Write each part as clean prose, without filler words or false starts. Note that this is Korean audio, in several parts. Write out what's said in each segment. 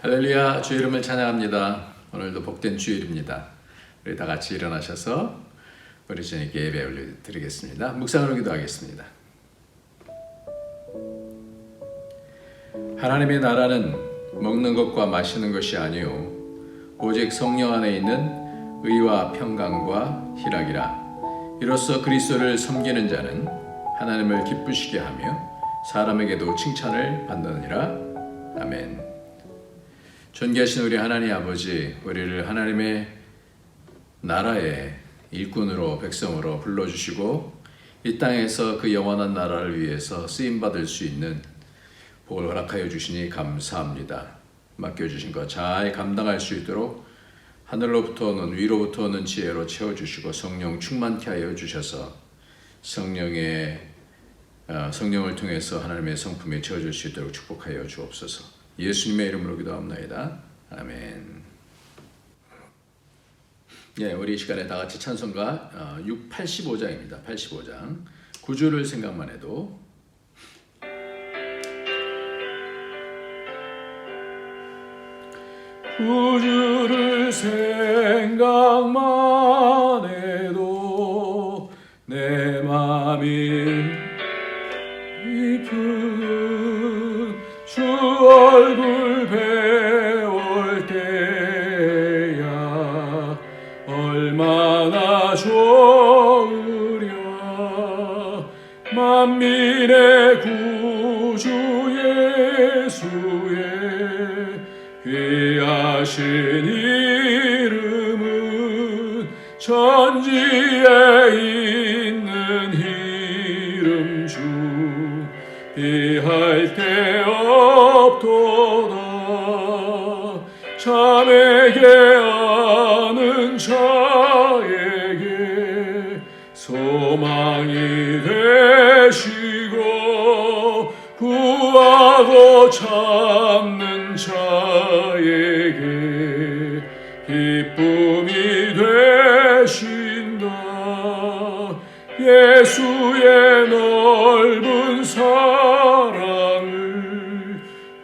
할렐루야, 주의 이름을 찬양합니다. 오늘도 복된 주일입니다. 우리 다 같이 일어나셔서 우리 주님께 예배 올려드리겠습니다. 묵상으로 기도하겠습니다. 하나님의 나라는 먹는 것과 마시는 것이 아니요 오직 성령 안에 있는 의와 평강과 희락이라. 이로써 그리스도를 섬기는 자는 하나님을 기쁘시게 하며 사람에게도 칭찬을 받느니라. 아멘. 존귀하신 우리 하나님 아버지, 우리를 하나님의 나라의 일꾼으로 백성으로 불러주시고 이 땅에서 그 영원한 나라를 위해서 쓰임받을 수 있는 복을 허락하여 주시니 감사합니다. 맡겨주신 것 잘 감당할 수 있도록 하늘로부터 오는 위로부터 오는 지혜로 채워주시고 성령 충만케 하여 주셔서 성령을 통해서 하나님의 성품에 채워줄 수 있도록 축복하여 주옵소서. 예수님의 이름으로 기도합니다. 아멘. 예, 우리 이 시간에 다 같이 찬송가 85장입니다. 85장. 구주를 생각만 해도. 구주를 생각만 해도 내 맘이 깊은 주 얼굴 배울 때야 얼마나 좋으랴. 만민의 구주 예수의 귀하신 이름은 천지에 있는 이름 중 비할 데 없도다. 자에게 아는 자에게 소망이 되시고 구하고 찾는 자에게 기쁨이 되신다. 예수의 넓은 사랑을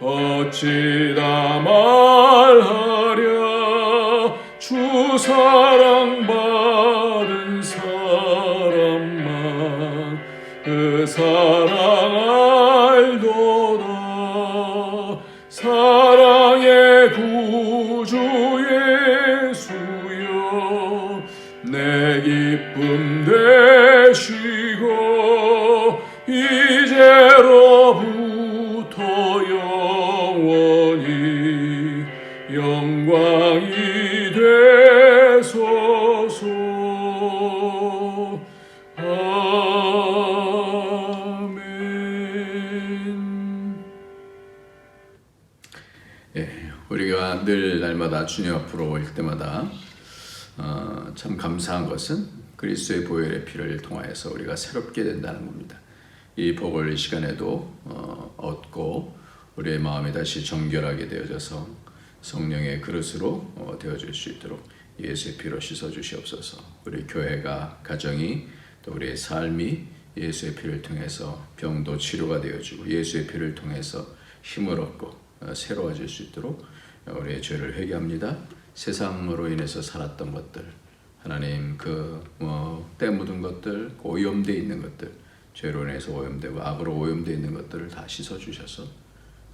어찌 다 말하랴. 주 사랑받은 사람만 그 사랑 알도다. 사랑의 구주 예수여 내 기쁨 되시고 이제로부터 영원히 영광이 되소서. 아멘. 예, 우리가 늘 날마다 주님 앞으로 올 때마다 참 감사한 것은 그리스도의 보혈의 피를 통하여서 우리가 새롭게 된다는 겁니다. 이 복을 이 시간에도 얻고 우리의 마음이 다시 정결하게 되어져서 성령의 그릇으로 되어질 수 있도록 예수의 피로 씻어주시옵소서. 우리 교회가, 가정이, 또 우리의 삶이 예수의 피를 통해서 병도 치료가 되어지고 예수의 피를 통해서 힘을 얻고 새로워질 수 있도록 우리의 죄를 회개합니다. 세상으로 인해서 살았던 것들, 하나님 때 묻은 것들, 오염되어 있는 것들, 죄로 인해서 오염되고 악으로 오염되어 있는 것들을 다 씻어주셔서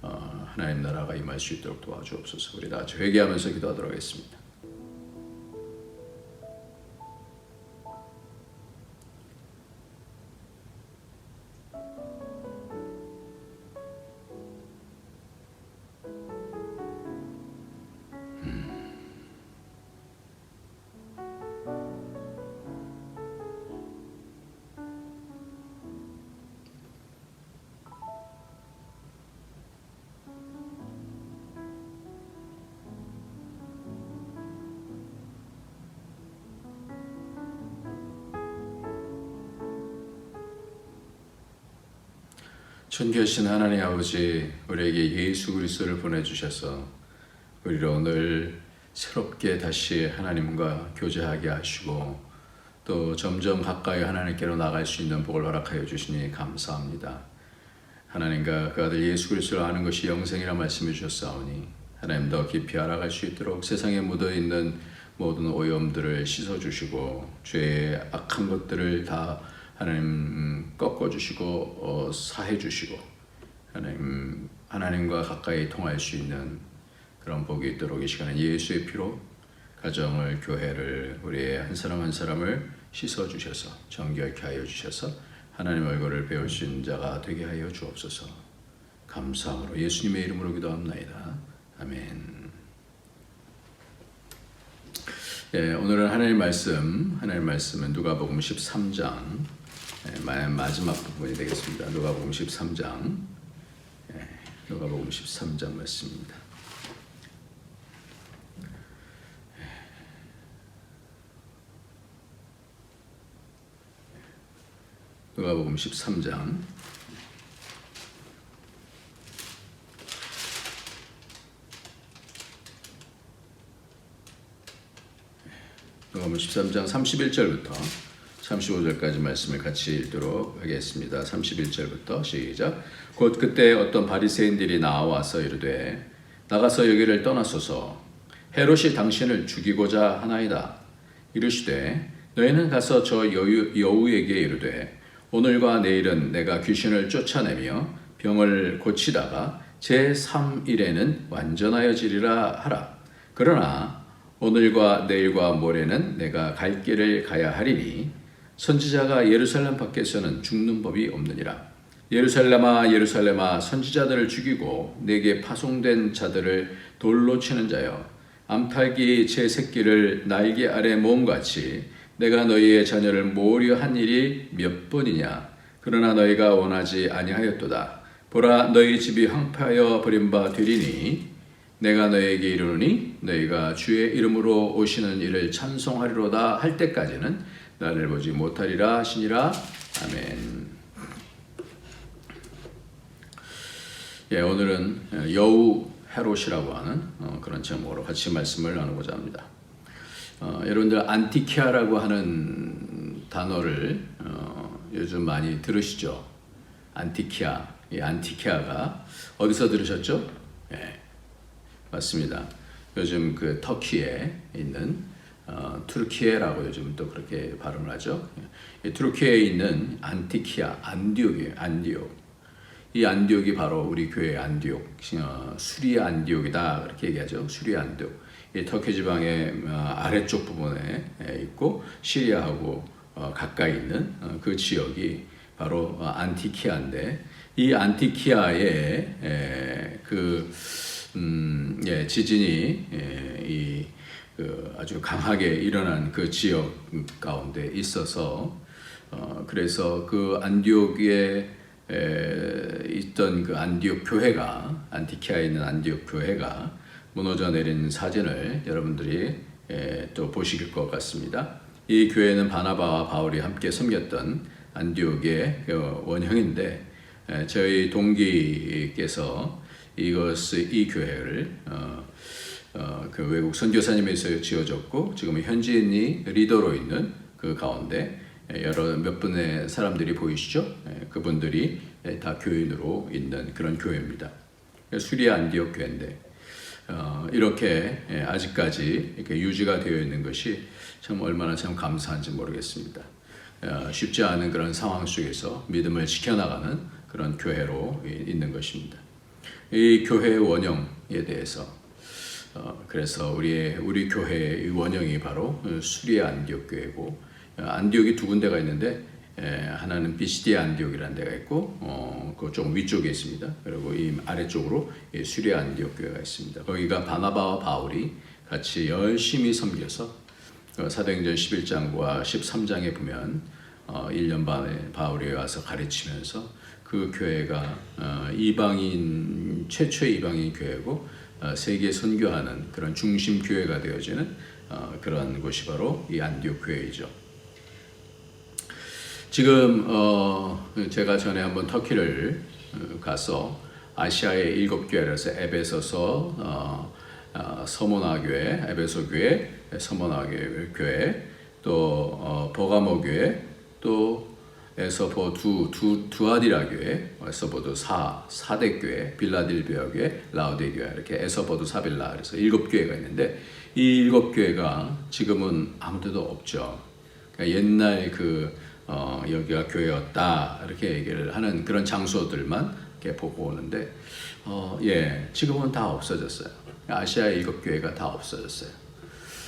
하나님 나라가 임할 수 있도록 도와주옵소서. 우리 다 같이 회개하면서 기도하도록 하겠습니다. 존귀하신 하나님 아버지, 우리에게 예수 그리스도를 보내주셔서 우리를 오늘 새롭게 다시 하나님과 교제하게 하시고 또 점점 가까이 하나님께로 나갈 수 있는 복을 허락하여 주시니 감사합니다. 하나님과 그 아들 예수 그리스도를 아는 것이 영생이라 말씀해 주셨사오니 하나님 더 깊이 알아갈 수 있도록 세상에 묻어있는 모든 오염들을 씻어주시고 죄의 악한 것들을 다 하나님 꺾어주시고 사해주시고 하나님과 가까이 통할 수 있는 그런 복이 있도록 이 시간에 예수의 피로 가정을, 교회를, 우리의 한 사람 한 사람을 씻어주셔서 정결케 하여 주셔서 하나님 얼굴을 배울 수 있는 자가 되게 하여 주옵소서. 감사함으로 예수님의 이름으로 기도합나이다. 아멘. 예, 오늘은 하나님의 말씀은 누가복음 13장 마지막 부분이 되겠습니다. 누가복음 13장 누가복음 13장 말씀입니다. 누가복음 13장 누가복음 13장 31절부터 35절까지 말씀을 같이 읽도록 하겠습니다. 31절부터 시작. 곧 그때 어떤 바리새인들이 나와서 이르되 나가서 여기를 떠나소서 헤롯이 당신을 죽이고자 하나이다. 이르시되 너희는 가서 저 여우에게 이르되 오늘과 내일은 내가 귀신을 쫓아내며 병을 고치다가 제3일에는 완전하여지리라 하라. 그러나 오늘과 내일과 모레는 내가 갈 길을 가야 하리니 선지자가 예루살렘 밖에서는 죽는 법이 없느니라. 예루살렘아 예루살렘아 선지자들을 죽이고 내게 파송된 자들을 돌로 치는 자여 암탉이 제 새끼를 날개 아래 모음같이 내가 너희의 자녀를 모으려 한 일이 몇 번이냐. 그러나 너희가 원하지 아니하였도다. 보라 너희 집이 황폐하여 버림바 되리니 내가 너희에게 이르노니 너희가 주의 이름으로 오시는 이를 찬송하리로다 할 때까지는 나를 보지 못하리라 하시니라. 아멘. 예, 오늘은 여우 헤롯이라고 하는 그런 제목으로 같이 말씀을 나누고자 합니다. 여러분들 안티키아라고 하는 단어를 요즘 많이 들으시죠? 안티키아. 이 안티키아가 어디서 들으셨죠? 예, 맞습니다. 요즘 그 터키에 있는 투르키에라고 요즘 또 그렇게 발음을 하죠. 투르키에 있는 안티키아, 안디옥이에요. 안디옥. 이 안디옥이 바로 우리 교회의 안디옥, 수리아 안디옥이다 그렇게 얘기하죠. 수리아 안디옥. 이 터키 지방의 아래쪽 부분에 있고 시리아하고 가까이 있는 그 지역이 바로 안티키아인데 이 안티키아의 지진이 아주 강하게 일어난 그 지역 가운데 있어서 그래서 그 안디옥에 있던 그 안디옥 교회가 안티키아에 있는 안디옥 교회가 무너져 내린 사진을 여러분들이 또 보실 것 같습니다. 이 교회는 바나바와 바울이 함께 섬겼던 안디옥의 원형인데 저희 동기께서 이 교회를 그 외국 선교사님에서 지어졌고 지금 현지인이 리더로 있는 그 가운데 몇 분의 사람들이 보이시죠? 그분들이 다 교인으로 있는 그런 교회입니다. 수리아 안디옥 교회인데 이렇게 아직까지 이렇게 유지가 되어 있는 것이 참 얼마나 참 감사한지 모르겠습니다. 쉽지 않은 그런 상황 속에서 믿음을 지켜나가는 그런 교회로 있는 것입니다. 이 교회의 원형에 대해서 그래서 우리 교회의 원형이 바로 수리아 안디옥 교회고 안디옥이 두 군데가 있는데 하나는 비시디아 안디옥이라는 데가 있고 그 좀 위쪽에 있습니다. 그리고 이 아래쪽으로 수리아 안디옥 교회가 있습니다. 거기가 바나바와 바울이 같이 열심히 섬겨서 사도행전 11장과 13장에 보면 1년 반에 바울이 와서 가르치면서 그 교회가 최초의 이방인 교회고 세계 선교하는 그런 중심 교회가 되어지는 그런 곳이 바로 이 안디옥 교회이죠. 지금 제가 전에 한번 터키를 가서 아시아의 7교회라서 에베소서, 서모나 교회, 에베소 교회, 서모나 교회, 또 버가모 교회, 또 에서보 두아디라 교회, 에서보도 4대 교회, 빌라델비아 교회, 라우데 교회 이렇게 에서보도 사빌라 그래서 7교회가 있는데 이 7교회가 지금은 아무 데도 없죠. 그러니까 옛날 여기가 교회였다 이렇게 얘기를 하는 그런 장소들만 이렇게 보고 오는데 지금은 다 없어졌어요. 아시아의 7교회가 다 없어졌어요.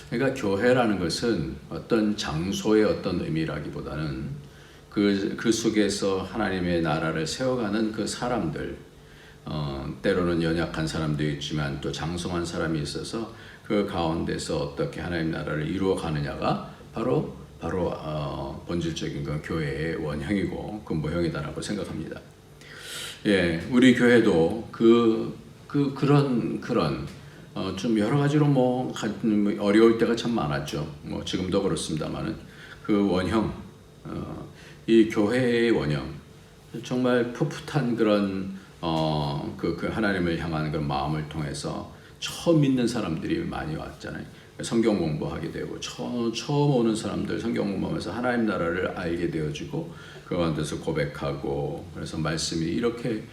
그러니까 교회라는 것은 어떤 장소의 어떤 의미라기보다는 그 속에서 하나님의 나라를 세워가는 그 사람들, 때로는 연약한 사람도 있지만 또 장성한 사람이 있어서 그 가운데서 어떻게 하나님 나라를 이루어 가느냐가 바로 본질적인 건 교회의 원형이고 근본형이다라고 생각합니다. 우리 교회도 그런 좀 여러 가지로 어려울 때가 참 많았죠. 지금도 그렇습니다만은 그 원형, 이 교회의 원형, 정말 풋풋한 그런 그 하나님을 향한 그런 마음을 통해서 처음 믿는 사람들이 많이 왔잖아요. 성경 공부하게 되고 처음 오는 사람들 성경 공부하면서 하나님 나라를 알게 되어지고 그 가운데서 고백하고 그래서 말씀이 이렇게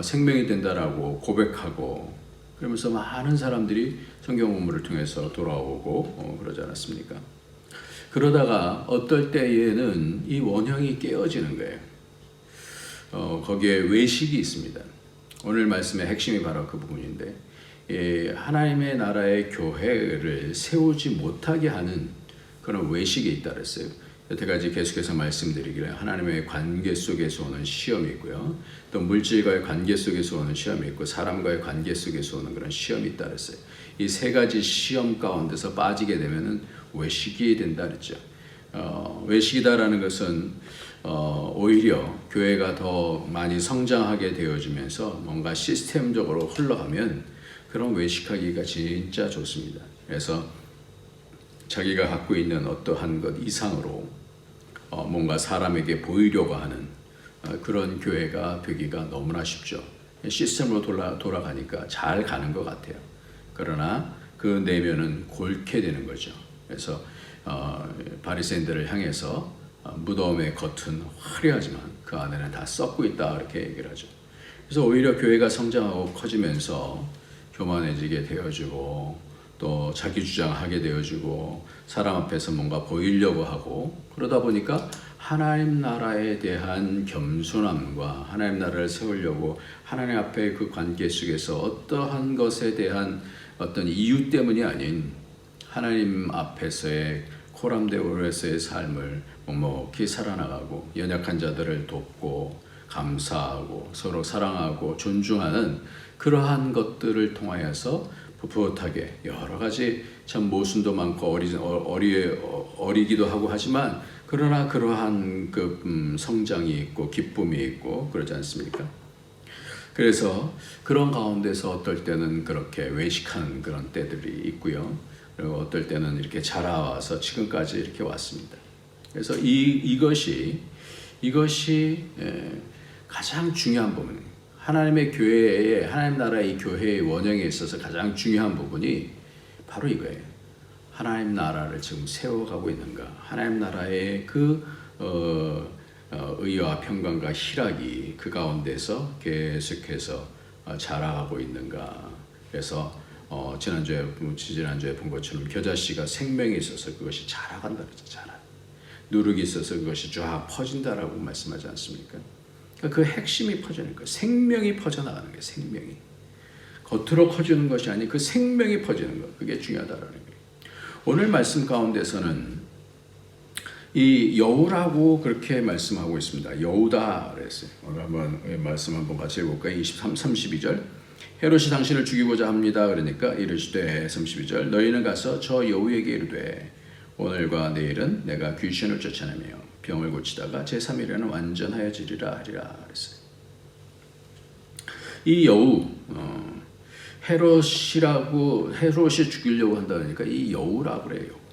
생명이 된다라고 고백하고 그러면서 많은 사람들이 성경 공부를 통해서 돌아오고 그러지 않았습니까? 그러다가 어떨 때에는 이 원형이 깨어지는 거예요. 거기에 외식이 있습니다. 오늘 말씀의 핵심이 바로 그 부분인데 하나님의 나라의 교회를 세우지 못하게 하는 그런 외식이 있다 그랬어요. 여태까지 계속해서 말씀드리기를 하나님의 관계 속에서 오는 시험이 있고요. 또 물질과의 관계 속에서 오는 시험이 있고 사람과의 관계 속에서 오는 그런 시험이 있다 그랬어요. 이 세 가지 시험 가운데서 빠지게 되면은 외식이 된다 그랬죠. 외식이다라는 것은 오히려 교회가 더 많이 성장하게 되어지면서 뭔가 시스템적으로 흘러가면 그런 외식하기가 진짜 좋습니다. 그래서 자기가 갖고 있는 어떠한 것 이상으로 뭔가 사람에게 보이려고 하는 그런 교회가 되기가 너무나 쉽죠. 시스템으로 돌아가니까 잘 가는 것 같아요. 그러나 그 내면은 골게 되는 거죠. 그래서 바리새인들을 향해서 무덤의 겉은 화려하지만 그 안에는 다 썩고 있다 이렇게 얘기를 하죠. 그래서 오히려 교회가 성장하고 커지면서 교만해지게 되어지고 또 자기 주장하게 되어지고 사람 앞에서 뭔가 보이려고 하고 그러다 보니까 하나님 나라에 대한 겸손함과 하나님 나라를 세우려고 하나님 앞에 그 관계 속에서 어떠한 것에 대한 어떤 이유 때문이 아닌 하나님 앞에서의 코람데오르에서의 삶을 묵묵히 살아나가고 연약한 자들을 돕고 감사하고 서로 사랑하고 존중하는 그러한 것들을 통하여서 풋풋하게 여러 가지 참 모순도 많고 어리기도 하고 하지만 그러나 그러한 성장이 있고 기쁨이 있고 그러지 않습니까? 그래서 그런 가운데서 어떨 때는 그렇게 외식하는 그런 때들이 있고요. 그리고 어떨 때는 이렇게 자라와서 지금까지 이렇게 왔습니다. 그래서 이것이 가장 중요한 부분이에요. 하나님의 교회에 하나님 나라의 이 교회의 원형에 있어서 가장 중요한 부분이 바로 이거예요. 하나님 나라를 지금 세워가고 있는가? 하나님 나라의 의와 평강과 희락이 그 가운데서 계속해서 자라가고 있는가? 그래서 지난주에 본 것처럼 겨자씨가 생명이 있어서 그것이 자라간다 그랬죠. 누룩이 있어서 그것이 쫙 퍼진다라고 말씀하지 않습니까? 그 핵심이 퍼지는 거예요. 생명이 퍼져나가는 거예요. 생명이. 겉으로 퍼지는 것이 아닌 그 생명이 퍼지는 것. 그게 중요하다라는 거예요. 오늘 말씀 가운데서는 이 여우라고 그렇게 말씀하고 있습니다. 여우다 그랬어요. 오늘 한번 말씀 한번 같이 해볼까요? 32절. 헤롯이 당신을 죽이고자 합니다. 그러니까 이르시되 32절 너희는 가서 저 여우에게 이르되 오늘과 내일은 내가 귀신을 쫓아내며 병을 고치다가 제3일에는 완전하여지리라 하리라 그랬어요. 이 여우 헤롯이 죽이려고 한다니까 이 여우라고 그래요.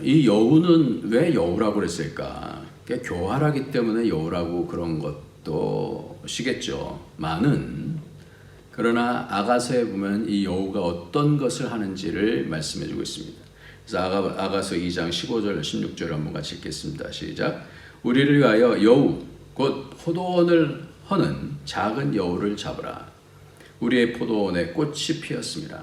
이 여우는 왜 여우라고 그랬을까? 교활하기 때문에 여우라고 그런 것도 시겠죠. 그러나 아가서에 보면 이 여우가 어떤 것을 하는지를 말씀해주고 있습니다. 그래서 아가서 2장 15절 16절 한번 같이 읽겠습니다. 시작. 우리를 위하여 여우 곧 포도원을 허는 작은 여우를 잡으라. 우리의 포도원에 꽃이 피었습니다.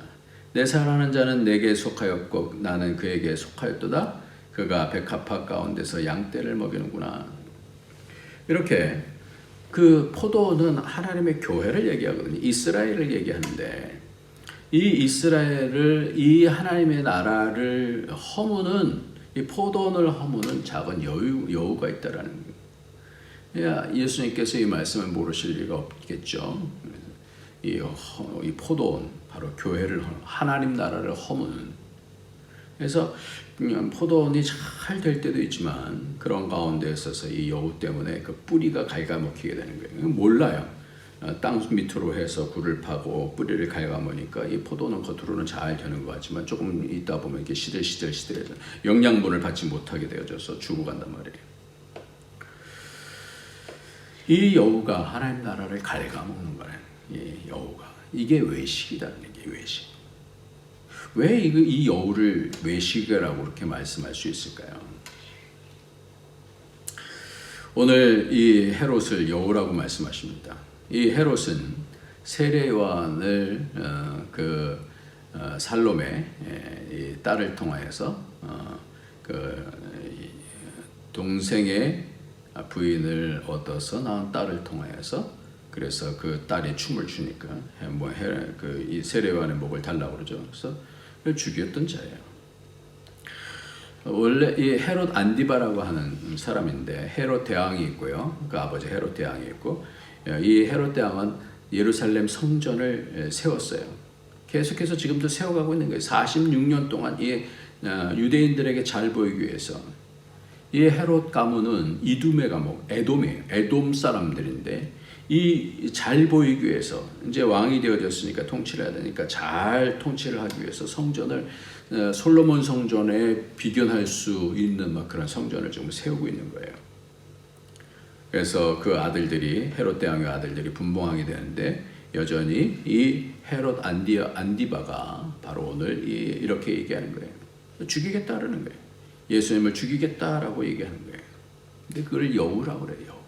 내 사랑하는 자는 내게 속하였고 나는 그에게 속하였도다. 그가 백합화 가운데서 양떼를 먹이는구나. 이렇게 그 포도원은 하나님의 교회를 얘기하거든요. 이스라엘을 얘기하는데 이 이스라엘을 이 하나님의 나라를 허무는 이 포도원을 허무는 작은 여우가 있다라는 거예요. 예수님께서 이 말씀을 모르실 리가 없겠죠. 이 포도원 바로 교회를 하나님 나라를 허무는. 그래서 포도원이 잘 될 때도 있지만 그런 가운데 있어서 이 여우 때문에 그 뿌리가 갉아먹히게 되는 거예요. 몰라요. 땅 밑으로 해서 굴을 파고 뿌리를 갉아먹으니까 이 포도는 겉으로는 잘 되는 것 같지만 조금 있다 보면 이렇게 시들시들해서 영양분을 받지 못하게 되어져서 죽어간단 말이에요. 이 여우가 하나님 나라를 갉아먹는 거예요. 이 여우가. 이게 외식이라는 게 외식. 왜 이 여우를 외식이라고 그렇게 말씀할 수 있을까요? 오늘 이 헤롯을 여우라고 말씀하십니다. 이 헤롯은 세례요한을 살로메 딸을 통하여서 동생의 부인을 얻어서 낳은 딸을 통하여서 그래서 그 딸이 춤을 추니까 이 세례요한의 목을 달라고 그러죠. 그래서 죽였던 자예요. 원래 이 헤롯 안디바라고 하는 사람인데 헤롯 대왕이 있고요. 그 아버지 헤롯 대왕이 있고 이 헤롯 대왕은 예루살렘 성전을 세웠어요. 계속해서 지금도 세워가고 있는 거예요. 46년 동안 이 유대인들에게 잘 보이기 위해서. 이 헤롯 가문은 이둠의 가문, 에돔이에요. 에돔 사람들인데 이 잘 보이기 위해서 이제 왕이 되어졌으니까 통치를 해야 되니까 잘 통치를 하기 위해서 성전을 솔로몬 성전에 비견할 수 있는 막 그런 성전을 지금 세우고 있는 거예요. 그래서 그 아들들이 헤롯 대왕의 아들들이 분봉하게 되는데 여전히 이 헤롯 안디바가 바로 오늘 이렇게 얘기하는 거예요. 죽이겠다라는 거예요. 예수님을 죽이겠다라고 얘기하는 거예요. 근데 그걸 여우라고 그래요.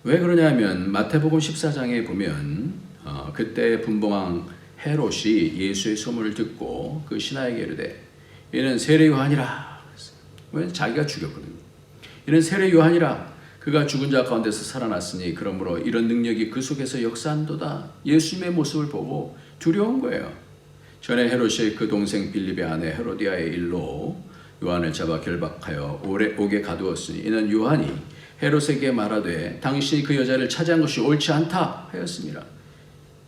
왜 그러냐면 마태복음 14장에 보면 그때 분봉왕 헤롯이 예수의 소문을 듣고 그 신하에게 이르되 이는 세례 요한이라. 왜? 자기가 죽였거든요. 이는 세례 요한이라. 그가 죽은 자 가운데서 살아났으니 그러므로 이런 능력이 그 속에서 역사한도다. 예수님의 모습을 보고 두려운 거예요. 전에 헤롯이 그 동생 빌립의 아내 헤로디아의 일로 요한을 잡아 결박하여 옥에 가두었으니 이는 요한이 헤롯에게 말하되 당신이 그 여자를 차지한 것이 옳지 않다 하였습니다.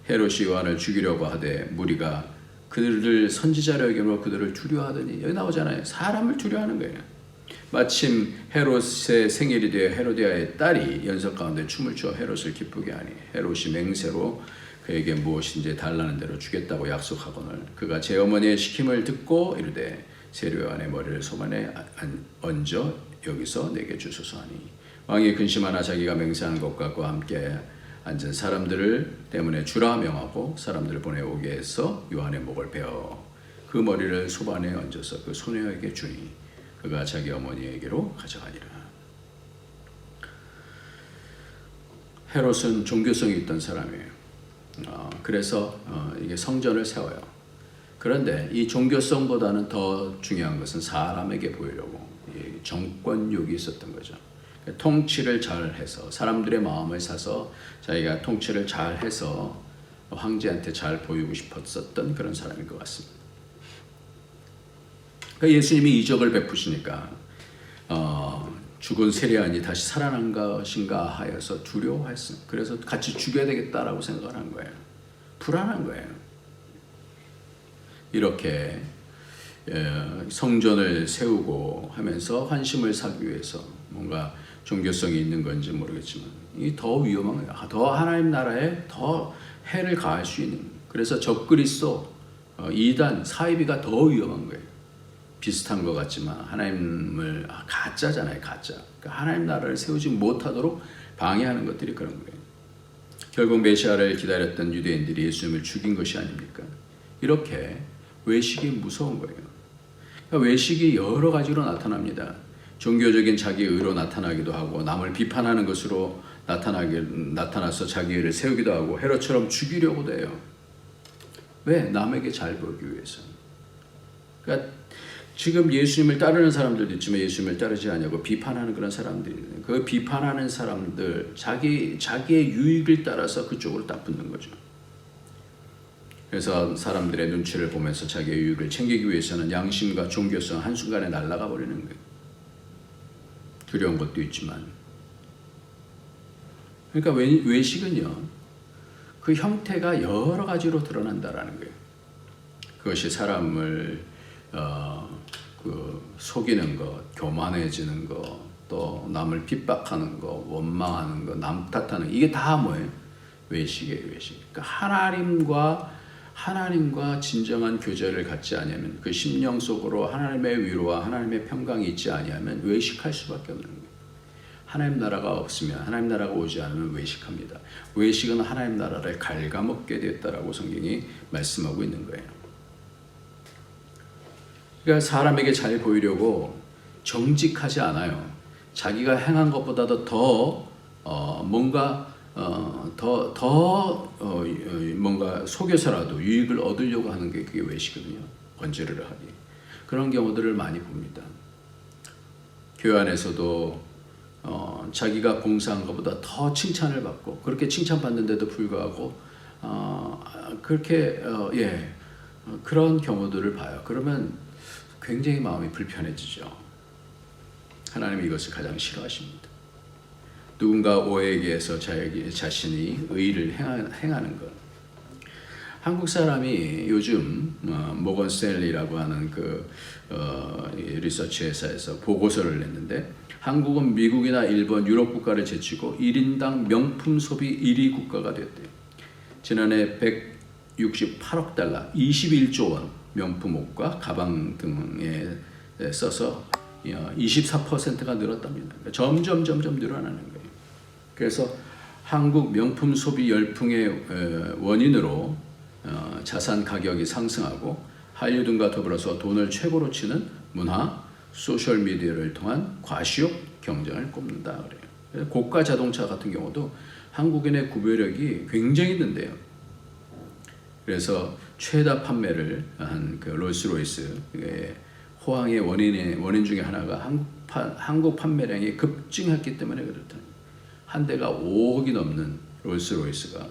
헤롯이 요한을 죽이려고 하되 무리가 그들을 선지자라 여김으로 그들을 두려워하더니 여기 나오잖아요. 사람을 두려워하는 거예요. 마침 헤롯의 생일이 되어 헤로디아의 딸이 연석 가운데 춤을 추어 헤롯을 기쁘게 하니 헤롯이 맹세로 그에게 무엇인지 달라는 대로 주겠다고 약속하거늘 그가 제 어머니의 시킴을 듣고 이르되 세례 요한의 머리를 소만에 얹어 여기서 내게 주소서 하니 왕이 근심하나 자기가 맹세한 것과 함께 앉은 사람들을 때문에 주라 명하고 사람들을 보내오게 해서 요한의 목을 베어 그 머리를 소반에 얹어서 그 소녀에게 주니 그가 자기 어머니에게로 가져가니라. 헤롯은 종교성이 있던 사람이에요. 그래서 이게 성전을 세워요. 그런데 이 종교성보다는 더 중요한 것은 사람에게 보이려고 정권욕이 있었던 거죠. 통치를 잘해서 사람들의 마음을 사서 자기가 통치를 잘해서 황제한테 잘 보이고 싶었었던 그런 사람인 것 같습니다. 그러니까 예수님이 이적을 베푸시니까 죽은 세례요한이 다시 살아난 것인가 하여서 두려워했어요. 그래서 같이 죽여야 되겠다라고 생각을 한 거예요. 불안한 거예요. 이렇게 성전을 세우고 하면서 환심을 사기 위해서 뭔가 종교성이 있는 건지 모르겠지만 이 더 위험한 거예요. 더 하나님 나라에 더 해를 가할 수 있는. 그래서 적그리스도, 이단, 사이비가 더 위험한 거예요. 비슷한 것 같지만 하나님을 가짜잖아요. 가짜. 그러니까 하나님 나라를 세우지 못하도록 방해하는 것들이 그런 거예요. 결국 메시아를 기다렸던 유대인들이 예수님을 죽인 것이 아닙니까? 이렇게 외식이 무서운 거예요. 그러니까 외식이 여러 가지로 나타납니다. 종교적인 자기 의로 나타나기도 하고 남을 비판하는 것으로 나타나서 자기 의를 세우기도 하고 헤롯처럼 죽이려고도 해요. 왜? 남에게 잘 보이기 위해서. 그러니까 지금 예수님을 따르는 사람들도 있지만 예수님을 따르지 않냐고 비판하는 그런 사람들이 있는데 그 비판하는 사람들 자기의 유익을 따라서 그쪽으로 딱 붙는 거죠. 그래서 사람들의 눈치를 보면서 자기의 유익을 챙기기 위해서는 양심과 종교성 한순간에 날아가 버리는 거예요. 두려운 것도 있지만. 그러니까 외식은요. 그 형태가 여러 가지로 드러난다라는 거예요. 그것이 사람을 속이는 것, 교만해지는 것, 또 남을 핍박하는 것, 원망하는 것, 남 탓하는 것, 이게 다 뭐예요? 외식이에요, 외식. 그러니까 하나님과 진정한 교제를 갖지 않으면 그 심령 속으로 하나님의 위로와 하나님의 평강이 있지 아니하면 외식할 수밖에 없는 거예요. 하나님 나라가 없으면 하나님 나라가 오지 않으면 외식합니다. 외식은 하나님 나라를 갉아먹게 됐다라고 성경이 말씀하고 있는 거예요. 그러니까 사람에게 잘 보이려고 정직하지 않아요. 자기가 행한 것보다도 더 뭔가 뭔가 속여서라도 유익을 얻으려고 하는 게 그게 외식이거든요. 번제를 하기. 그런 경우들을 많이 봅니다. 교회 안에서도 자기가 봉사한 것보다 더 칭찬을 받고 그렇게 칭찬받는데도 불구하고 그런 경우들을 봐요. 그러면 굉장히 마음이 불편해지죠. 하나님이 이것을 가장 싫어하십니다. 누군가 오해에 의해서 자신이 의를 행하는 것. 한국 사람이 요즘 모건 스탠리라고 하는 그 리서치 회사에서 보고서를 냈는데 한국은 미국이나 일본, 유럽 국가를 제치고 1인당 명품 소비 1위 국가가 됐대요. 지난해 168억 달러, 21조 원 명품 옷과 가방 등에 써서 24%가 늘었답니다. 점점 늘어나는 거예요. 그래서 한국 명품 소비 열풍의 원인으로 자산 가격이 상승하고 한류 등과 더불어서 돈을 최고로 치는 문화, 소셜 미디어를 통한 과시욕 경쟁을 꼽는다 그래요. 그래서 고가 자동차 같은 경우도 한국인의 구매력이 굉장히 는데요. 그래서 최다 판매를 한 그 롤스로이스 호황의 원인 중에 하나가 한국 판매량이 급증했기 때문에 그렇다. 한 대가 5억이 넘는 롤스로이스가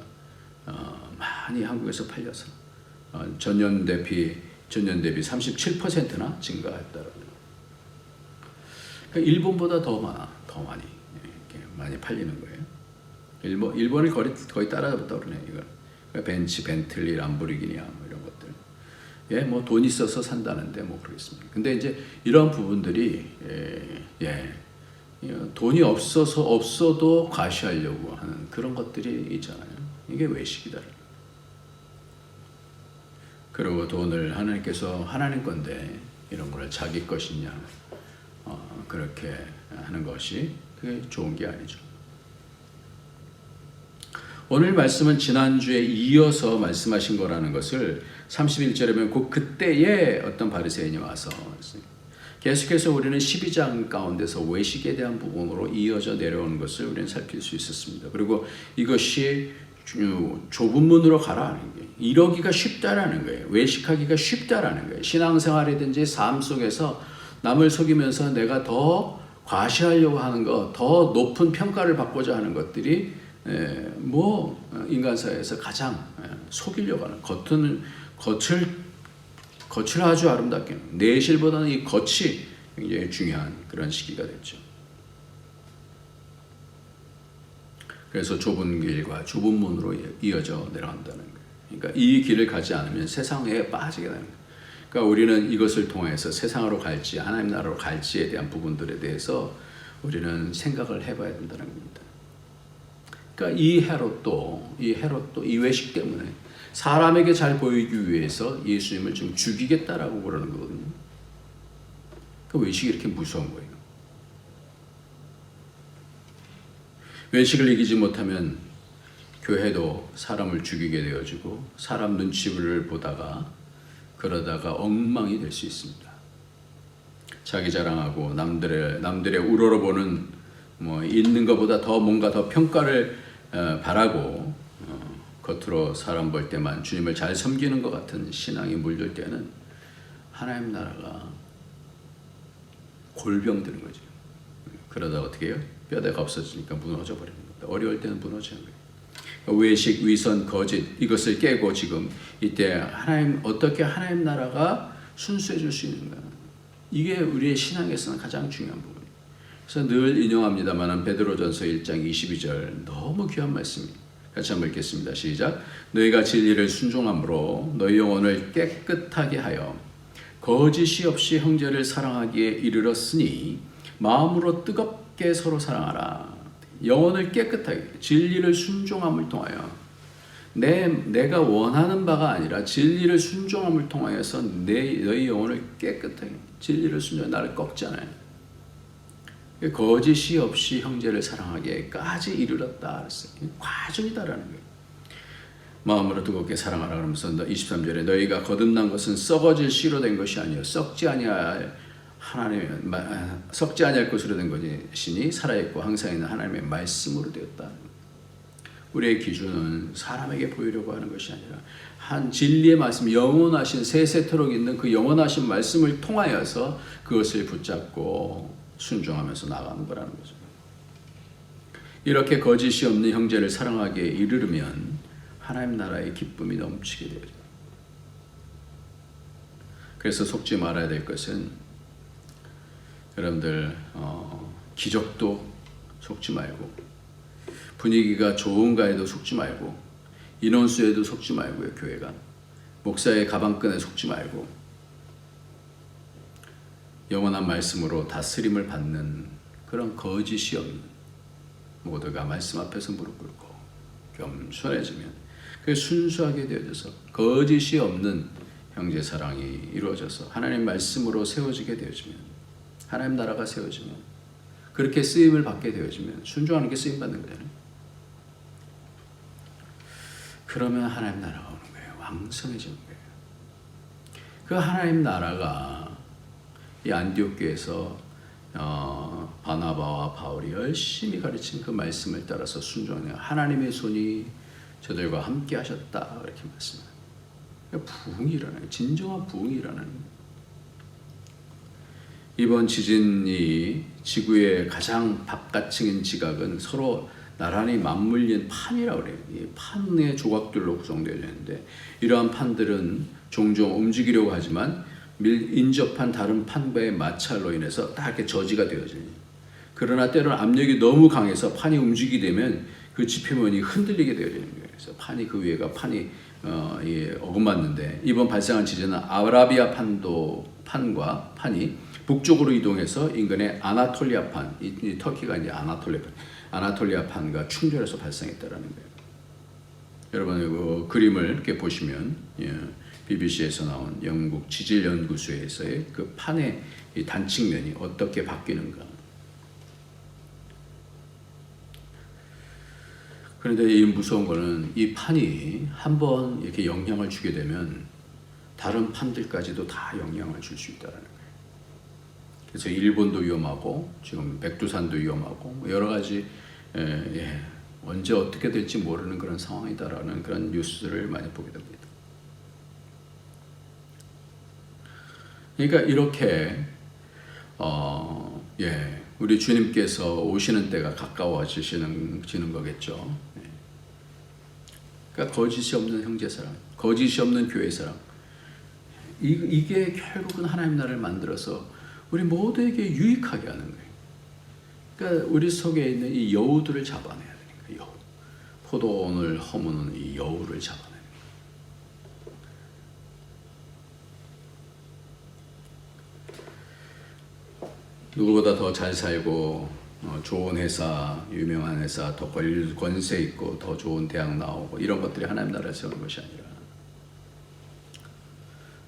많이 한국에서 팔려서 전년 대비 37%나 증가했다고. 그러니까 일본보다 더 많이 이렇게 많이 팔리는 거예요. 일본을 거의 따라잡았다 그러네요. 이걸. 그러니까 벤츠, 벤틀리, 람보르기니야 뭐 이런 것들. 뭐 돈 있어서 산다는데 뭐 그러겠습니다. 근데 이제 이런 부분들이 돈이 없어도 과시하려고 하는 그런 것들이 있잖아요. 이게 외식이다. 그리고 돈을 하나님께서 하나님 건데 이런 걸 자기 것이냐 그렇게 하는 것이 그게 좋은 게 아니죠. 오늘 말씀은 지난주에 이어서 말씀하신 거라는 것을 31절에 보면 곧 그때에 어떤 바리새인이 와서 계속해서 우리는 12장 가운데서 외식에 대한 부분으로 이어져 내려오는 것을 우리는 살필 수 있었습니다. 그리고 이것이 좁은 문으로 가라는 거예요. 이러기가 쉽다라는 거예요. 외식하기가 쉽다라는 거예요. 신앙생활이든지 삶 속에서 남을 속이면서 내가 더 과시하려고 하는 것, 더 높은 평가를 받고자 하는 것들이 인간사회에서 가장 속이려고 하는 겉을 아주 아름답게 내실보다는 이 겉이 굉장히 중요한 그런 시기가 됐죠. 그래서 좁은 길과 좁은 문으로 이어져 내려간다는 거예요. 그러니까 이 길을 가지 않으면 세상에 빠지게 되는 거예요. 그러니까 우리는 이것을 통해서 세상으로 갈지 하나님 나라로 갈지에 대한 부분들에 대해서 우리는 생각을 해봐야 된다는 겁니다. 그러니까 이 헤롯도 이 외식 때문에 사람에게 잘 보이기 위해서 예수님을 좀 죽이겠다라고 그러는 거거든요. 그 외식이 이렇게 무서운 거예요. 외식을 이기지 못하면 교회도 사람을 죽이게 되어지고 사람 눈치를 보다가 그러다가 엉망이 될 수 있습니다. 자기 자랑하고 남들의 우러러보는 뭐 있는 것보다 더 뭔가 더 평가를 바라고 겉으로 사람 볼 때만 주님을 잘 섬기는 것 같은 신앙이 물들 때는 하나님 나라가 골병드는 거죠. 그러다 어떻게 해요? 뼈대가 없어지니까 무너져 버리는 겁니다. 어려울 때는 무너지는 거예요. 외식, 위선, 거짓 이것을 깨고 지금 이때 어떻게 하나님 나라가 순수해질 수 있는가? 이게 우리의 신앙에서는 가장 중요한 부분이에요. 그래서 늘 인용합니다만 베드로전서 1장 22절 너무 귀한 말씀입니다. 같이 한번 읽겠습니다. 시작. 너희가 진리를 순종함으로 너희 영혼을 깨끗하게 하여 거짓이 없이 형제를 사랑하기에 이르렀으니 마음으로 뜨겁게 서로 사랑하라. 영혼을 깨끗하게 진리를 순종함을 통하여 내가 원하는 바가 아니라 진리를 순종함을 통하여서 너희 영혼을 깨끗하게 진리를 순종 나를 꺾잖아요. 거짓이 없이 형제를 사랑하기에까지 이르렀다 그랬어요. 과정이다라는 거예요. 마음으로 뜨겁게 사랑하라 그러면서 23절에 너희가 거듭난 것은 썩어질 씨로 된 것이 아니요 썩지 아니할 것으로 된 것이니 살아있고 항상 있는 하나님의 말씀으로 되었다. 우리의 기준은 사람에게 보이려고 하는 것이 아니라 한 진리의 말씀, 영원하신 세세토록 있는 그 영원하신 말씀을 통하여서 그것을 붙잡고 순종하면서 나가는 거라는 거죠. 이렇게 거짓이 없는 형제를 사랑하기에 이르르면 하나님 나라의 기쁨이 넘치게 되죠. 그래서 속지 말아야 될 것은 여러분들 기적도 속지 말고 분위기가 좋은가에도 속지 말고 인원수에도 속지 말고요. 교회가 목사의 가방끈에 속지 말고 영원한 말씀으로 다스림을 받는 그런 거짓이 없는 모두가 말씀 앞에서 무릎 꿇고 겸손해지면 그 순수하게 되어져서 거짓이 없는 형제 사랑이 이루어져서 하나님 말씀으로 세워지게 되어지면 하나님 나라가 세워지면 그렇게 쓰임을 받게 되어지면 순종하는 게 쓰임 받는 거잖아요. 그러면 하나님 나라가 오는 거예요. 왕성해지는 거예요. 그 하나님 나라가 이 안디옥 교회에서 바나바와 바울이 열심히 가르친 그 말씀을 따라서 순종하는 하나님의 손이 저들과 함께 하셨다 이렇게 말씀합니다. 부흥이 일어나요. 진정한 부흥이 일어나는 거예요. 이번 지진이 지구의 가장 바깥층인 지각은 서로 나란히 맞물린 판이라고 그래요. 이 판의 조각들로 구성되어 있는데 이러한 판들은 종종 움직이려고 하지만 인접한 다른 판과의 마찰로 인해서 딱 이렇게 저지가 되어져요. 그러나 때로는 압력이 너무 강해서 판이 움직이게 되면 그 지표면이 흔들리게 되어지는 거예요. 그래서 판이 그 위에가 판이 어긋맞는데 이번 발생한 지진은 아라비아 판과 판이 북쪽으로 이동해서 인근의 아나톨리아 판, 이 터키가 이제 아나톨리아 판과 충돌해서 발생했다라는 거예요. 여러분 그 그림을 이렇게 보시면 BBC에서 나온 영국 지질 연구소에서의 그 판의 이 단측면이 어떻게 바뀌는가. 그런데 이 무서운 거는 이 판이 한번 이렇게 영향을 주게 되면 다른 판들까지도 다 영향을 줄 수 있다는 거예요. 그래서 일본도 위험하고 지금 백두산도 위험하고 여러 가지 언제 어떻게 될지 모르는 그런 상황이다라는 그런 뉴스를 많이 보게 됩니다. 그러니까 이렇게 우리 주님께서 오시는 때가 가까워지는 거겠죠. 그러니까 거짓이 없는 형제 사랑, 거짓이 없는 교회 사랑. 이게 결국은 하나님 나라를 만들어서 우리 모두에게 유익하게 하는 거예요. 그러니까 우리 속에 있는 이 여우들을 잡아내야 되니까 여우. 포도원을 허무는 이 여우를 잡아내는 거예요. 누구보다 더 잘 살고 좋은 회사, 유명한 회사, 더 권세 있고 더 좋은 대학 나오고 이런 것들이 하나님 나라에 세우는 것이 아니라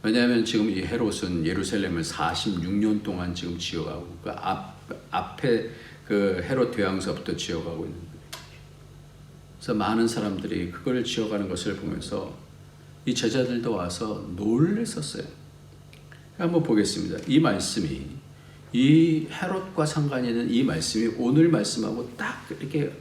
왜냐하면 지금 이 헤롯은 예루살렘을 46년 동안 지금 지어가고 그 앞에 그 헤롯 대왕서부터 지어가고 있는 거예요. 그래서 많은 사람들이 그걸 지어가는 것을 보면서 이 제자들도 와서 놀랬었어요. 한번 보겠습니다. 이 말씀이, 이 헤롯과 상관이 있는 이 말씀이 오늘 말씀하고 딱 이렇게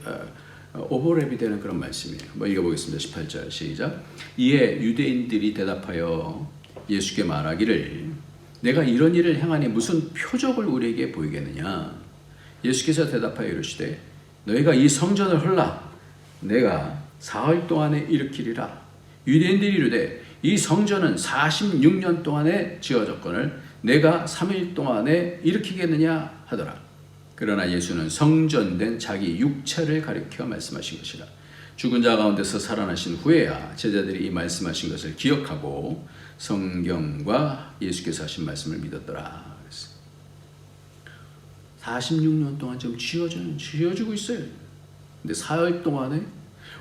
오버랩이 되는 그런 말씀이에요. 한번 읽어보겠습니다. 18절 시작. 이에 유대인들이 대답하여 예수께 말하기를 내가 이런 일을 행하니 무슨 표적을 우리에게 보이겠느냐. 예수께서 대답하여 이르시되 너희가 이 성전을 헐라 내가 사흘 동안에 일으키리라. 유대인들이 이르되 이 성전은 46년 동안에 지어졌거늘 내가 3일 동안에 일으키겠느냐 하더라. 그러나 예수는 성전된 자기 육체를 가리켜 말씀하신 것이라. 죽은 자 가운데서 살아나신 후에야 제자들이 이 말씀하신 것을 기억하고 성경과 예수께서 하신 말씀을 믿었더라. 46년 동안 지금 지어지고 있어요. 근데 사흘 동안에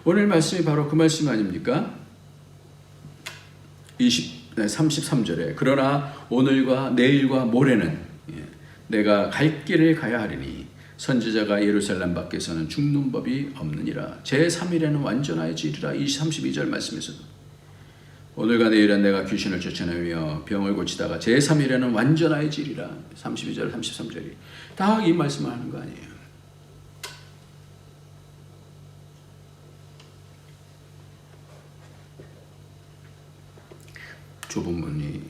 오늘 말씀이 바로 그 말씀 아닙니까? 33절에 그러나 오늘과 내일과 모레는 내가 갈 길을 가야 하리니 선지자가 예루살렘 밖에서는 죽는 법이 없느니라. 제3일에는 완전하여지리라. 32절 말씀에서도 오늘과 내일은 내가 귀신을 쫓아내며 병을 고치다가 제3일에는 완전하여지리라. 32절 33절이 다 이 말씀을 하는 거 아니에요. 좁은 문이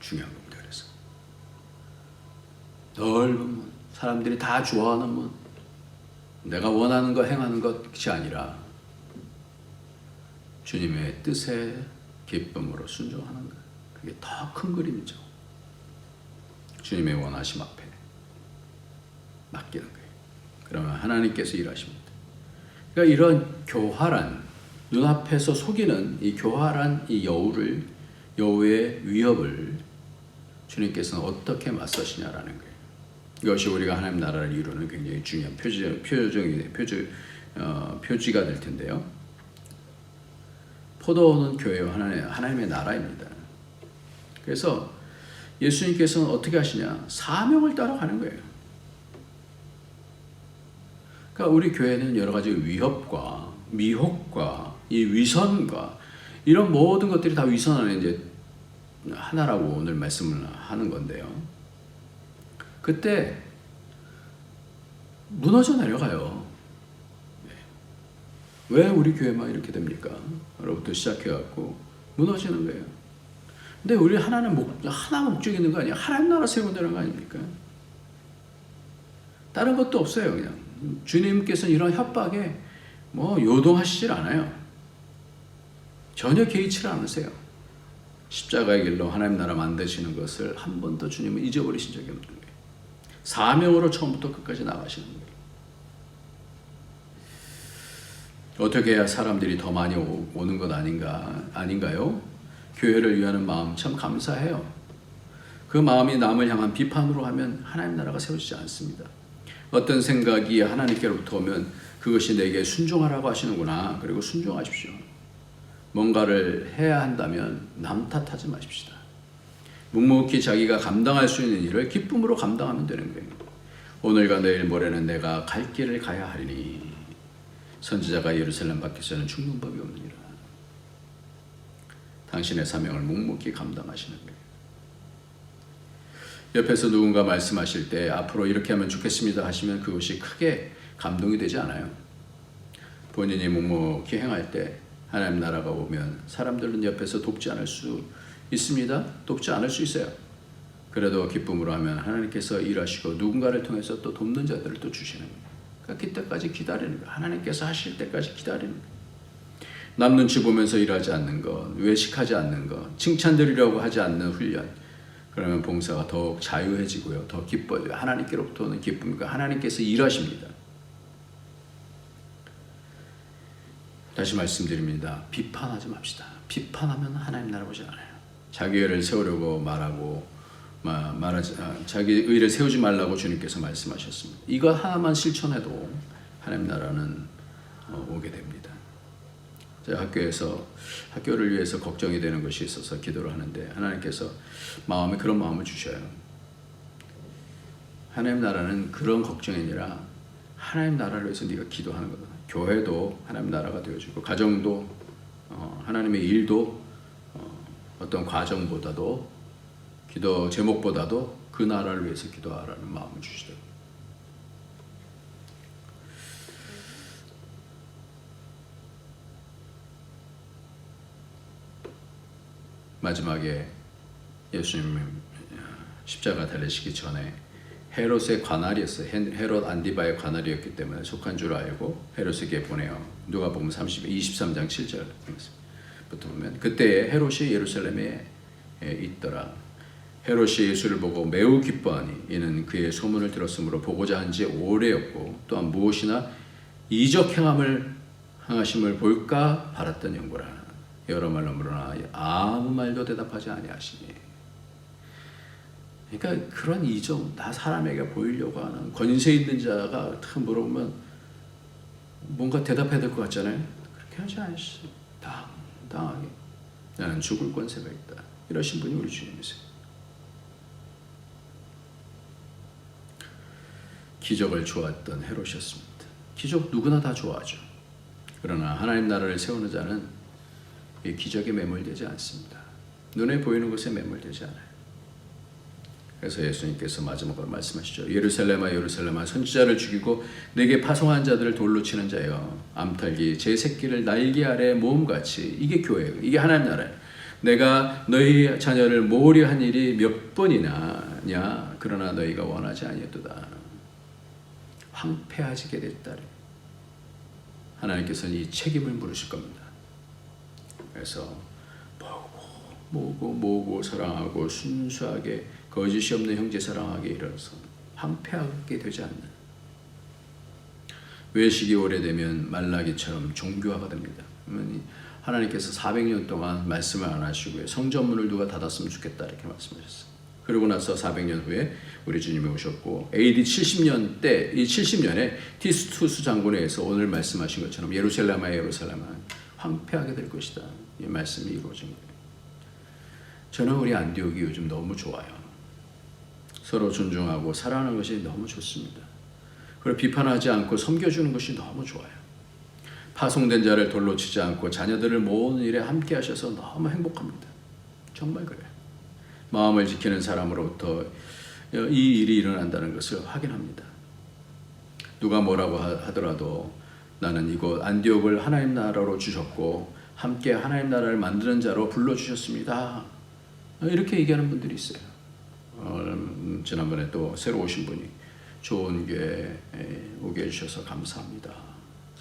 중요한 겁니다. 그래서 넓은 문, 사람들이 다 좋아하는 문, 내가 원하는 거 행하는 것이 아니라 주님의 뜻에 기쁨으로 순종하는 것, 그게 더 큰 그림이죠. 주님의 원하심 앞에 맡기는 거예요. 그러면 하나님께서 일하십니다. 그러니까 이런 교활한, 눈앞에서 속이는 이 교활한 이 여우의 위협을 주님께서는 어떻게 맞서시냐라는 거예요. 이것이 우리가 하나님 나라를 이루는 굉장히 중요한 표지가 될 텐데요. 포도원은 교회와 하나님의 나라입니다. 그래서 예수님께서는 어떻게 하시냐? 사명을 따라가는 거예요. 그러니까 우리 교회는 여러 가지 위협과 미혹과 이 위선과 이런 모든 것들이 다 위선하는 이제 하나라고 오늘 말씀을 하는 건데요. 그때 무너져 내려가요. 왜 우리 교회만 이렇게 됩니까? 로부터 시작해갖고 무너지는 거예요. 근데 우리 하나 목적이 있는 거 아니에요? 하나님 나라 세운다는 거 아닙니까? 다른 것도 없어요. 그냥 주님께서는 이런 협박에 요동하시질 않아요. 전혀 개의치 않으세요. 십자가의 길로 하나님 나라 만드시는 것을 한 번도 주님은 잊어버리신 적이 없는 거예요. 사명으로 처음부터 끝까지 나가시는 거예요. 어떻게 해야 사람들이 더 많이 오는 것 아닌가요? 교회를 위하는 마음 참 감사해요. 그 마음이 남을 향한 비판으로 하면 하나님 나라가 세워지지 않습니다. 어떤 생각이 하나님께로부터 오면 그것이 내게 순종하라고 하시는구나. 그리고 순종하십시오. 뭔가를 해야 한다면 남 탓하지 마십시다. 묵묵히 자기가 감당할 수 있는 일을 기쁨으로 감당하면 되는 거예요. 오늘과 내일 모레는 내가 갈 길을 가야 하리니 선지자가 예루살렘 밖에서는 죽는 법이 없느니라. 당신의 사명을 묵묵히 감당하시는 거예요. 옆에서 누군가 말씀하실 때 앞으로 이렇게 하면 좋겠습니다 하시면 그것이 크게 감동이 되지 않아요. 본인이 묵묵히 행할 때 하나님 나라가 오면 사람들은 옆에서 돕지 않을 수 있습니다. 돕지 않을 수 있어요. 그래도 기쁨으로 하면 하나님께서 일하시고 누군가를 통해서 또 돕는 자들을 또 주시는 거예요. 그러니까 그때까지 기다리는 거예요. 하나님께서 하실 때까지 기다리는 거예요. 남 눈치 보면서 일하지 않는 것, 외식하지 않는 것, 칭찬드리려고 하지 않는 훈련. 그러면 봉사가 더욱 자유해지고요. 더 기뻐져요. 하나님께로부터 오는 기쁨이니까 하나님께서 일하십니다. 다시 말씀드립니다. 비판하지 맙시다. 비판하면 하나님 나라 보지 않아요. 자기 의를 세우려고 자기 의를 세우지 말라고 주님께서 말씀하셨습니다. 이거 하나만 실천해도 하나님 나라는 오게 됩니다. 제가 학교를 위해서 걱정이 되는 것이 있어서 기도를 하는데 하나님께서 그런 마음을 주셔요. 하나님 나라는 그런 걱정이 아니라 하나님 나라를 위해서 네가 기도하는 거다. 교회도 하나님 나라가 되어지고 가정도 하나님의 일도 어떤 과정보다도 기도 제목보다도 그 나라를 위해서 기도하라는 마음을 주시더라고요. 마지막에 예수님 십자가 달리시기 전에 헤롯의 관할이었어요. 헤롯 안디바의 관할이었기 때문에 속한 줄 알고 헤롯에게 보내요. 누가복음 23장 7절부터 보면 그때 헤롯이 예루살렘에 있더라. 헤롯이 예수를 보고 매우 기뻐하니 이는 그의 소문을 들었으므로 보고자 한 지 오래였고 또한 무엇이나 이적 행하심을 볼까 바랐던 연고라. 여러 말로 물으나 아무 말도 대답하지 아니하시니. 그러니까 그런 이적, 나 사람에게 보이려고 하는 권세 있는 자가 탁 물어보면 뭔가 대답해야 될 것 같잖아요. 그렇게 하지 않으시죠. 당당하게 나는 죽을 권세가 있다. 이러신 분이 우리 주님이세요. 기적을 좋아했던 헤롯이었습니다. 기적 누구나 다 좋아하죠. 그러나 하나님 나라를 세우는 자는 이 기적에 매몰되지 않습니다. 눈에 보이는 것에 매몰되지 않아요. 그래서 예수님께서 마지막으로 말씀하시죠. 예루살렘아 예루살렘아 선지자를 죽이고 내게 파송한 자들을 돌로 치는 자여 암탉이 제 새끼를 날개 아래 모음같이 이게 교회예요. 이게 하나님 나라예요. 내가 너희 자녀를 모으려 한 일이 몇 번이나냐 그러나 너희가 원하지 아니었도다. 황폐하지게 됐다래. 하나님께서는 이 책임을 물으실 겁니다. 그래서 모으고 사랑하고 순수하게 거짓이 없는 형제 사랑하게 이르러서 황폐하게 되지 않는 외식이 오래되면 말라기처럼 종교화가 됩니다. 하나님께서 400년 동안 말씀을 안 하시고요. 성전문을 누가 닫았으면 좋겠다 이렇게 말씀하셨어요. 그러고 나서 400년 후에 우리 주님이 오셨고 AD 70년 때 이 70년에 티스투스 장군에 의해서 오늘 말씀하신 것처럼 예루살렘아 예루살렘아 황폐하게 될 것이다. 이 말씀이 이루어진 거예요. 저는 우리 안디옥이 요즘 너무 좋아요. 서로 존중하고 사랑하는 것이 너무 좋습니다. 그리고 비판하지 않고 섬겨주는 것이 너무 좋아요. 파송된 자를 돌로 치지 않고 자녀들을 모으는 일에 함께 하셔서 너무 행복합니다. 정말 그래요. 마음을 지키는 사람으로부터 이 일이 일어난다는 것을 확인합니다. 누가 뭐라고 하더라도 나는 이곳 안디옥을 하나님 나라로 주셨고 함께 하나님 나라를 만드는 자로 불러주셨습니다. 이렇게 얘기하는 분들이 있어요. 지난번에 또 새로 오신 분이 좋은 교회에 오게 해주셔서 감사합니다.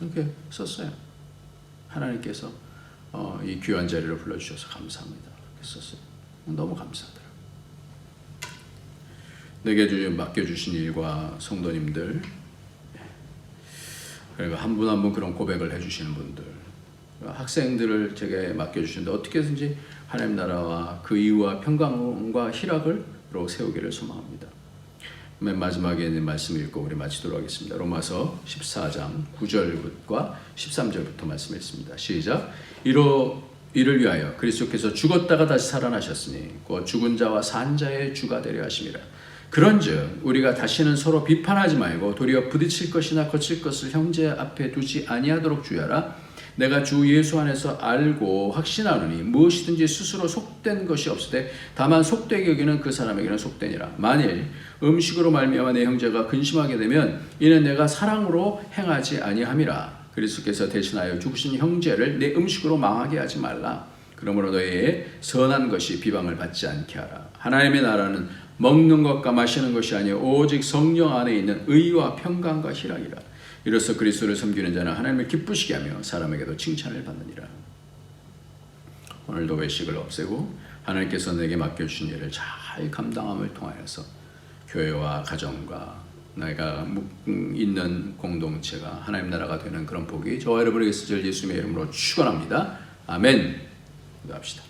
이렇게 썼어요. 하나님께서 이 귀한 자리를 불러주셔서 감사합니다. 이렇게 썼어요. 너무 감사하더라고요. 내게 맡겨주신 일과 성도님들, 그리고 한 분 한 분 그런 고백을 해주시는 분들, 학생들을 제게 맡겨주시는데 어떻게든지 하나님 나라와 그 이유와 평강과 희락을 세우기를 소망합니다. 맨 마지막에 있는 말씀 읽고 우리 마치도록 하겠습니다. 로마서 14장 9절과 13절부터 말씀 읽습니다. 시작. 이를 위하여 그리스도께서 죽었다가 다시 살아나셨으니 곧 죽은 자와 산 자의 주가 되려 하심이라. 그런즉 우리가 다시는 서로 비판하지 말고 도리어 부딪힐 것이나 거칠 것을 형제 앞에 두지 아니하도록 주의하라. 내가 주 예수 안에서 알고 확신하노니 무엇이든지 스스로 속된 것이 없으되 다만 속되게 여기는 그 사람에게는 속되니라. 만일 음식으로 말미암아 내 형제가 근심하게 되면 이는 내가 사랑으로 행하지 아니함이라. 그리스도께서 대신하여 죽으신 형제를 내 음식으로 망하게 하지 말라. 그러므로 너희의 선한 것이 비방을 받지 않게 하라. 하나님의 나라는 먹는 것과 마시는 것이 아니요 오직 성령 안에 있는 의와 평강과 희락이라. 이로써 그리스도를 섬기는 자는 하나님을 기쁘시게 하며 사람에게도 칭찬을 받느니라. 오늘도 외식을 없애고 하나님께서 내게 맡겨주신 일을 잘 감당함을 통하여서 교회와 가정과 내가 있는 공동체가 하나님 나라가 되는 그런 복이 저와 여러분에게 있으실 예수님의 이름으로 축원합니다. 아멘. 기도합시다.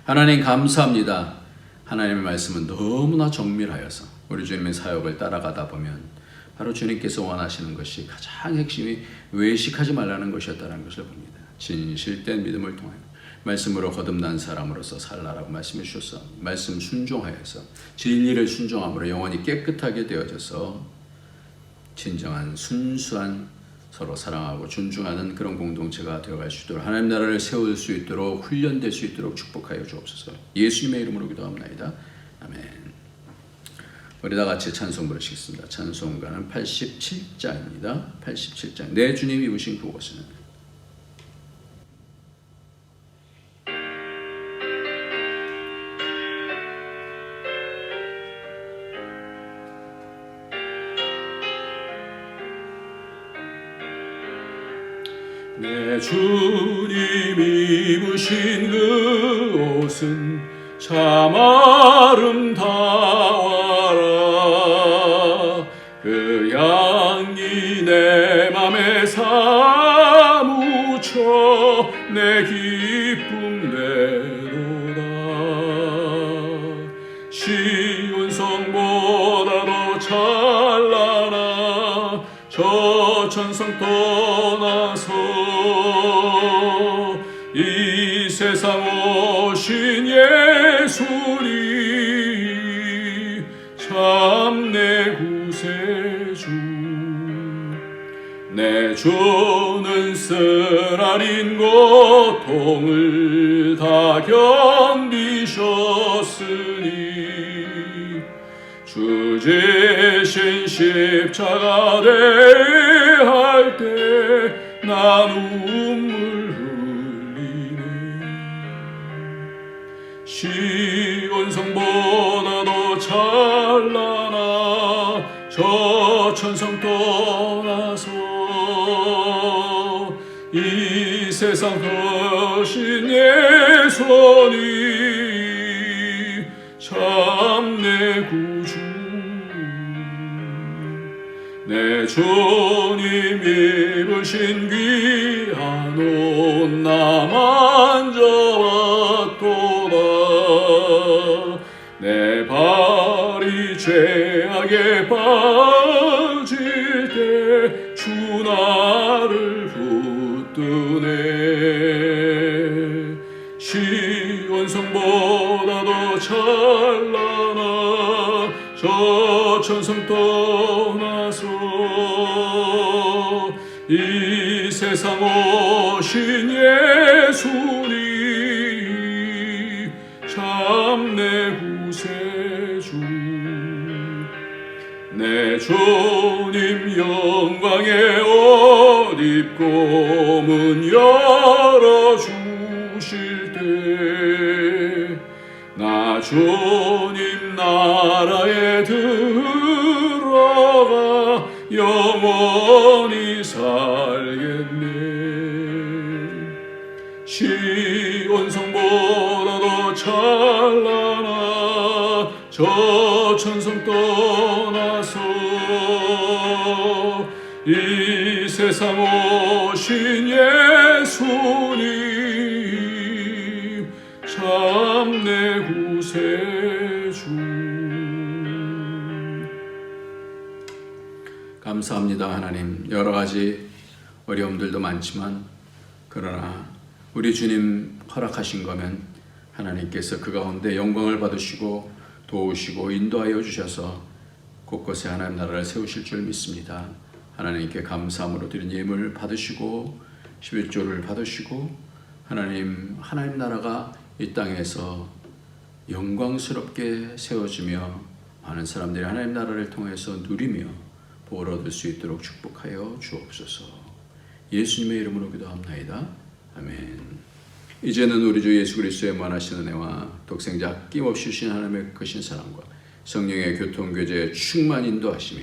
하나님 감사합니다. 하나님의 말씀은 너무나 정밀하여서 우리 주님의 사역을 따라가다 보면 바로 주님께서 원하시는 것이 가장 핵심이 외식하지 말라는 것이었다는 것을 봅니다. 진실된 믿음을 통하여 말씀으로 거듭난 사람으로서 살라라고 말씀해 주셔서 말씀 순종하여서 진리를 순종함으로 영혼이 깨끗하게 되어져서 진정한 순수한 서로 사랑하고 존중하는 그런 공동체가 되어갈 수 있도록 하나님 나라를 세울 수 있도록 훈련될 수 있도록 축복하여 주옵소서. 예수님의 이름으로 기도합나이다. 아멘. 우리 다 같이 찬송 부르시겠습니다. 찬송가는 87장입니다. 87장. 내 주님 입으신 그곳은. 내 주님 입으신 그 옷은 참 아름다워라. 그 향기 내 맘에 사무쳐 내 기쁨 되도다. 시온 성보다도 찬란한 저 천성 떠나서 이 세상 오신 예수님 참 내 구세주. 내 주는 쓰라린 고통을 다 견디셨으니 주 대신 십자가 대할 때 나 눈물 흘리네. 시온 성보다도 찬란한 저 천성 떠나서 이 세상 거신 예수님 참 내 구주. 내 주님 입으신 귀한 옷 나 만져봤도다. 내 발이 죄악에 빠질 때 주 나를 붙드네. 시온 성보다도 찬란한 저 천성 떠나서 이 세상 오신 예수님 참 내 구세주. 내 주님 영광의 옷 입고 문 열어주실 때 나 주님 나라에 들어가 영원히 살겠네. 시온 성보다도 찬란한 저 천성 떠나서 이 세상 오신 예수님 참 내 구세주. 감사합니다. 하나님, 여러 가지 어려움들도 많지만 그러나 우리 주님 허락하신 거면 하나님께서 그 가운데 영광을 받으시고 도우시고 인도하여 주셔서 곳곳에 하나님 나라를 세우실 줄 믿습니다. 하나님께 감사함으로 드린 예물 받으시고 11조를 받으시고 하나님 나라가 이 땅에서 영광스럽게 세워지며 많은 사람들이 하나님 나라를 통해서 누리며 복을 얻을 수 있도록 축복하여 주옵소서. 예수님의 이름으로 기도합나이다. 아멘. 이제는 우리 주 예수 그리스도의 무한하신 은혜와 독생자 아낌없이 주신 하나님의 크신 사랑과 성령의 교통교제에 충만 인도하심이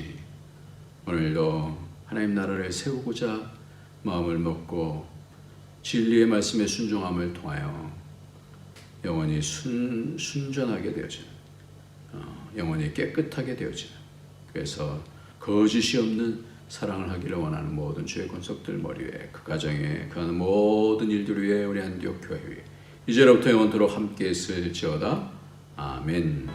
오늘도 하나님 나라를 세우고자 마음을 먹고 진리의 말씀에 순종함을 통하여 영원히 순전하게 되어지는, 영원히 깨끗하게 되어지는, 그래서 거짓이 없는 사랑을 하기를 원하는 모든 주의 권속들 머리 위에, 그 가정에 그 하는 모든 일들 위에, 우리 안디옥 교회 위에 이제로부터 영원토록 함께 있을지어다. 아멘.